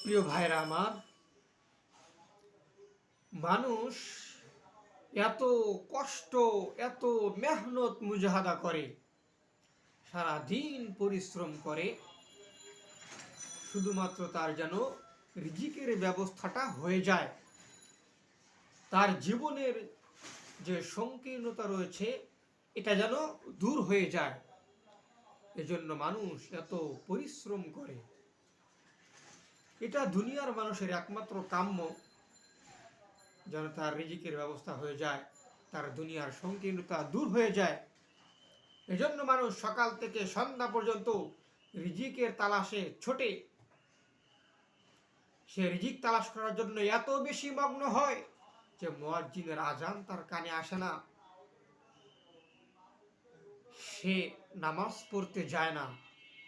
প্রিয় ভাইরা আমার, মানুষ এত কষ্ট, এত মেহনত মুজাহাদা করে, সারাদিন পরিশ্রম করে, শুধুমাত্র তার যেন রিজিকের ব্যবস্থাটা হয়ে যায়, তার জীবনের যে সংকীর্ণতা রয়েছে এটা যেন দূর হয়ে যায়। এজন্য মানুষ এত পরিশ্রম করে। এটা দুনিয়ার মানুষের একমাত্র কাম্য, যেন তার রিজিকের ব্যবস্থা হয়ে যায়, তার দুনিয়ার সংকীর্ণতা দূর হয়ে যায়। এজন্য মানুষ সকাল থেকে সন্ধ্যা পর্যন্ত রিজিকের তালাশে ছোটে। সে রিজিক তালাশ করার জন্য এত বেশি মগ্ন হয় যে মুয়াজ্জিনের আজান তার কানে আসে না, সে নামাজ পড়তে যায় না।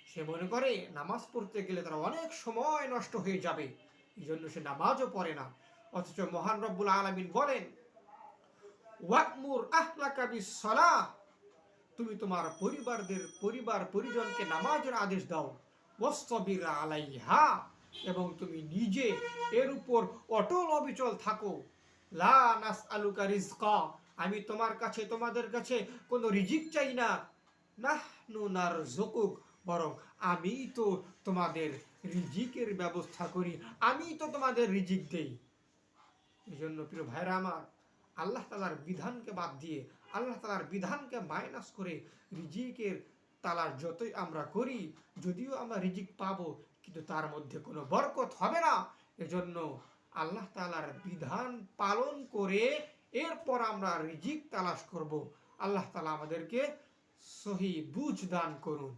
সে মনে করে নামাজ পড়তে গেলে তার অনেক সময় নষ্ট হয়ে যাবে, এই জন্য সে নামাজও পড়ে না। অথচ মহান রব্বুল আলামিন বলেন, ওয়া'মুর আহলাকা বিস-সালাহ, তুমি তোমার পরিবার পরিজনকে নামাজের আদেশ দাও, ওয়াসতাবির আলাইহা, এবং তুমি নিজে এর উপর অটল অবিচল থাকো। লা নাসআলুকা রিজকা, আমি তোমাদের কাছে কোনো রিজিক চাই না। নাহনু নারযুকুক, বরং আমি তো তোমাদের রিজিকের ব্যবস্থা করি, আমি তো তোমাদের রিজিক দেই। এই জন্য প্রিয় ভাইরা আমার, আল্লাহ তাআলার বিধানকে বাদ দিয়ে, আল্লাহ তাআলার বিধানকে মাইনাস করে রিজিকের তালাশ যতই আমরা করি, যদিও আমরা রিজিক পাবো, কিন্তু তার মধ্যে কোনো বরকত হবে না। এজন্য আল্লাহ তাআলার বিধান পালন করে এরপর আমরা রিজিক তালাশ করব। আল্লাহ তাআলা আমাদেরকে সহি বুঝ দান করুন।